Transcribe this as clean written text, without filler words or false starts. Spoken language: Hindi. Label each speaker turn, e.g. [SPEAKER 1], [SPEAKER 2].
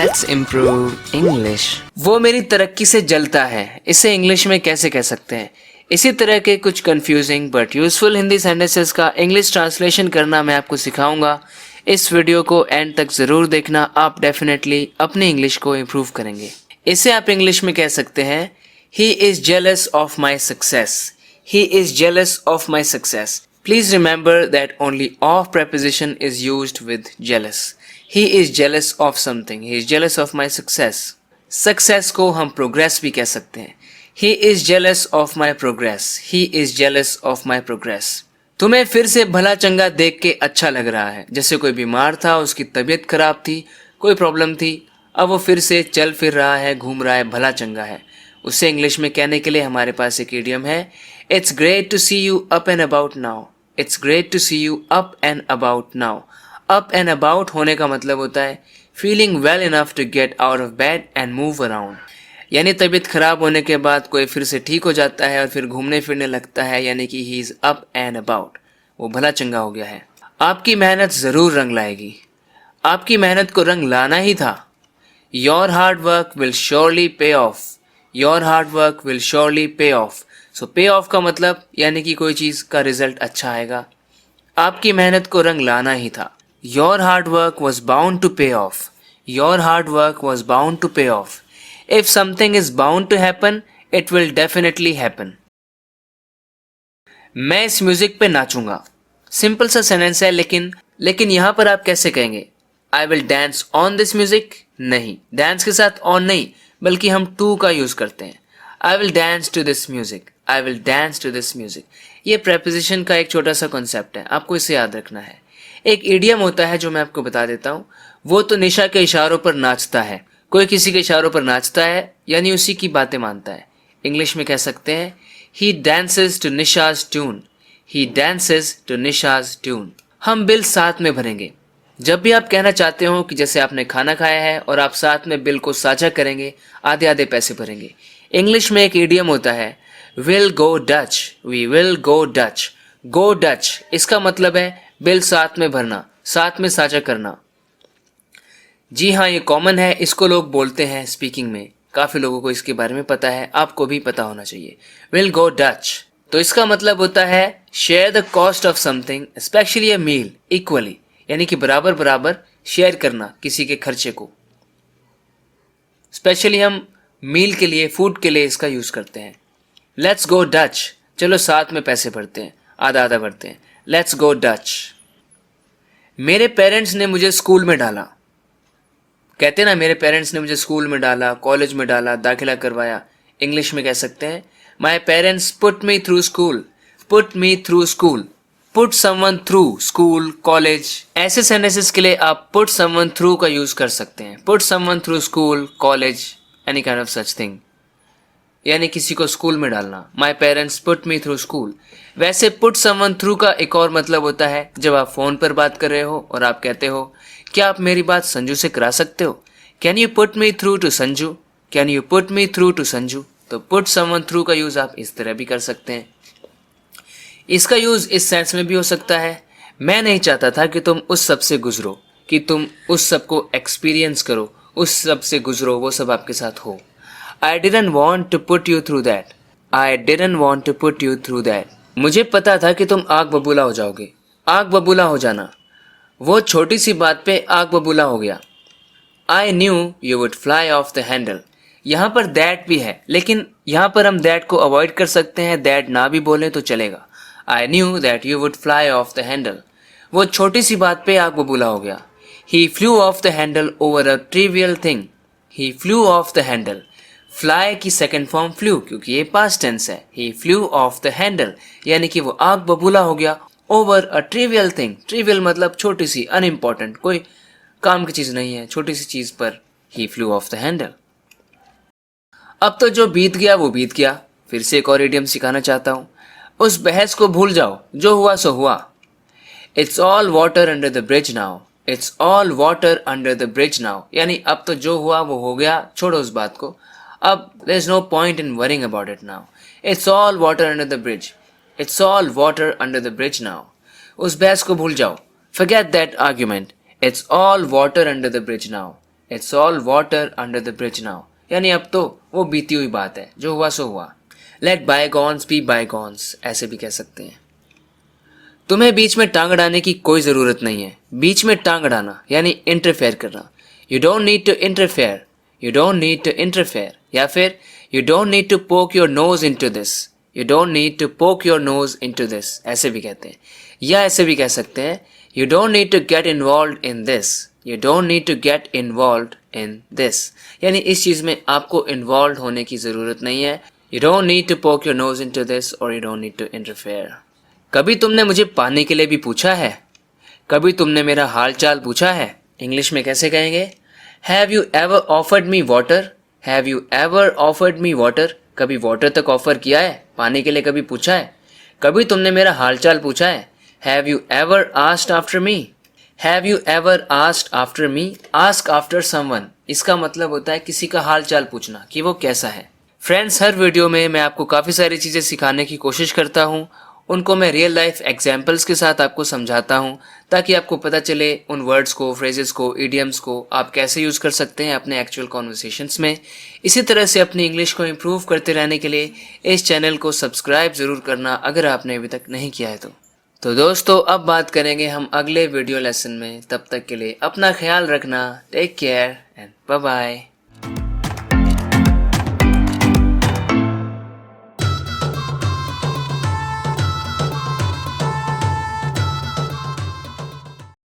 [SPEAKER 1] Let's improve English. वो मेरी तरक्की से जलता है, इसे इंग्लिश में कैसे कह सकते हैं? इसी तरह के कुछ confusing but useful Hindi sentences का इंग्लिश ट्रांसलेशन करना मैं आपको सिखाऊंगा। इस वीडियो को एंड तक ज़रूर देखना, आप डेफिनेटली अपनी इंग्लिश को इम्प्रूव करेंगे। इसे आप इंग्लिश में कह सकते हैं, he is jealous of my success. He is jealous of my success. Please remember that only of preposition is used with jealous. He is jealous of something. He is jealous of my success. Success को हम progress भी कह सकते हैं. He is jealous of my progress. He is jealous of my progress. तुम्हें फिर से भला चंगा देख के अच्छा लग रहा है, जैसे कोई बीमार था, उसकी तबीयत खराब थी, कोई प्रॉब्लम थी, अब वो फिर से चल फिर रहा है, घूम रहा है, भला चंगा है। उसे इंग्लिश में कहने के लिए हमारे पास एक इडियम है, It's great to see you up and about now. It's great to see you up and about now. Up and about होने का मतलब होता है feeling well enough to get out of bed and move around. यानी तबीयत खराब होने के बाद कोई फिर से ठीक हो जाता है और फिर घूमने फिरने लगता है, यानी कि he is up and about. वो भला चंगा हो गया है। आपकी मेहनत ज़रूर रंग लाएगी। आपकी मेहनत को रंग लाना ही था। Your hard work will surely pay off. Your hard work will surely pay off. सो पे ऑफ का मतलब यानी कि कोई चीज़ का रिजल्ट अच्छा आएगा। आपकी मेहनत को रंग लाना ही था। Your hard work was bound to pay off. Your hard work was bound to pay off. If something is bound to happen, it will definitely happen. मैं इस म्यूजिक पे नाचूंगा। सिंपल सा सेंटेंस है, लेकिन यहां पर आप कैसे कहेंगे? आई will dance on this music? नहीं, डांस के साथ ऑन नहीं, बल्कि हम टू का यूज करते हैं। I will dance to this music. I will dance to this music. ये प्रेपोजिशन का एक छोटा सा कॉन्सेप्ट है, आपको इसे याद रखना है। एक इडियम होता है जो मैं आपको बता देता हूँ, वो तो निशा के इशारों पर नाचता है। कोई किसी के इशारों पर नाचता है यानी उसी की बातें मानता है। इंग्लिश में कह सकते हैं, he dances to Nisha's tune. He dances to Nisha's tune. हम बिल साथ में भरेंगे। जब भी आप कहना चाहते हो कि जैसे आपने खाना खाया है और आप साथ में बिल को साझा करेंगे, आधे आधे पैसे भरेंगे। इंग्लिश में एक इडियम होता है, will go Dutch. We will go Dutch. Go Dutch इसका मतलब है बिल साथ में भरना, साथ में साझा करना। जी हाँ, ये कॉमन है, इसको लोग बोलते हैं स्पीकिंग में। काफ़ी लोगों को इसके बारे में पता है, आपको भी पता होना चाहिए। विल गो डच तो इसका मतलब होता है share the cost of something, specially a meal, equally, यानी कि बराबर बराबर शेयर करना किसी के खर्चे को। स्पेशली हम मील के लिए, फूड के लिए इसका यूज़ करते हैं। लेट्स गो डच, चलो साथ में पैसे भरते हैं, आधा आधा भरते हैं। Let's go Dutch. मेरे पेरेंट्स ने मुझे स्कूल में डाला। कहते हैं ना, मेरे पेरेंट्स ने मुझे स्कूल में डाला, कॉलेज में डाला, दाखिला करवाया। इंग्लिश में कह सकते हैं, my parents put me through school. Put me through school. Put someone through school, college. ऐसे सेंटेंसेस के लिए आप पुट समवन थ्रू का यूज कर सकते हैं। Put someone through school, college, any kind of such thing, यानी किसी को स्कूल में डालना। My parents put me through school. वैसे पुट समवन थ्रू का एक और मतलब होता है, जब आप फ़ोन पर बात कर रहे हो और आप कहते हो, क्या आप मेरी बात संजू से करा सकते हो? Can you put me through to Sanju? Can you put me through to Sanju? तो पुट समवन थ्रू का यूज़ आप इस तरह भी कर सकते हैं। इसका यूज़ इस सेंस में भी हो सकता है, मैं नहीं चाहता था कि तुम उस सब से गुजरो, कि तुम उस सब को एक्सपीरियंस करो, उस सब से गुजरो, वो सब आपके साथ हो। I didn't want to put you through that. I didn't want to put you through that. मुझे पता था कि तुम आग बबूला हो जाओगे। आग बबूला हो जाना, वो छोटी सी बात पे आग बबूला हो गया। I knew you would fly off the handle. यहाँ पर that भी है, लेकिन यहाँ पर हम that को अवॉइड कर सकते हैं, that ना भी बोलें तो चलेगा। I knew that you would fly off the handle. वो छोटी सी बात पे आग बबूला हो गया। He flew off the handle over a trivial thing. He flew off the handle. Fly की सेकेंड फॉर्म फ्लू, क्योंकि ये पास्ट टेंस है। ही फ्लू ऑफ द हैंडल, यानी कि वो आग बबूला हो गया over a trivial thing. Trivial मतलब छोटी सी, अनइम्पॉर्टेंट, कोई काम की चीज़ नहीं है, छोटी सी चीज़ पर ही फ्लू ऑफ द हैंडल। अब तो जो बीत गया वो बीत गया। फिर से एक और इडियम सिखाना चाहता हूँ, उस बहस को भूल जाओ, जो हुआ सो हुआ। It's all water under the bridge now. It's all water under the bridge now, यानी अब तो जो हुआ वो हो गया, छोड़ो उस बात को। अब there's no point in worrying about it now. It's all water under the bridge. It's all water under the bridge now. उस बहस को भूल जाओ। Forget that argument. It's all water under the bridge now. It's all water under the bridge now, यानी अब तो वो बीती हुई बात है, जो हुआ सो हुआ। लेट बायगॉन्स बी बायगॉन्स, ऐसे भी कह सकते हैं। तुम्हें बीच में टांग अड़ाने की कोई ज़रूरत नहीं है। बीच में टांग अड़ाना यानी इंटरफेयर करना। You don't need to interfere, you don't need to interfere. या फिर you don't need to poke your nose into this, you don't need to poke your nose into this, ऐसे भी कहते हैं। या ऐसे भी कह सकते हैं, you don't need to get involve in this, you don't need to get involve in this, यानी इस चीज़ में आपको इन्वॉल्व होने की ज़रूरत नहीं है। You don't need to poke your nose into this और you don't need to interfere. कभी तुमने मुझे पानी के लिए भी पूछा है? कभी तुमने मेरा हाल चाल पूछा है? इंग्लिश में कैसे कहेंगे? Have you ever offered me water, have you ever offered me water, कभी वाटर तक ऑफर किया है, पानी के लिए कभी पूछा है? कभी तुमने मेरा हाल चाल पूछा है? Have you ever asked after me, have you ever asked after me. Ask after someone, इसका मतलब होता है किसी का हाल चाल पूछना कि वो कैसा है। फ्रेंड्स, हर वीडियो में मैं आपको काफ़ी सारी चीज़ें सिखाने की कोशिश करता हूँ, उनको मैं रियल लाइफ एग्जाम्पल्स के साथ आपको समझाता हूँ, ताकि आपको पता चले उन वर्ड्स को, फ्रेजेस को, इडियम्स को आप कैसे यूज़ कर सकते हैं अपने एक्चुअल कॉन्वर्सेशंस में। इसी तरह से अपनी इंग्लिश को इम्प्रूव करते रहने के लिए इस चैनल को सब्सक्राइब ज़रूर करना, अगर आपने अभी तक नहीं किया है तो दोस्तों, अब बात करेंगे हम अगले वीडियो लेसन में। तब तक के लिए अपना ख्याल रखना। Take care and bye bye.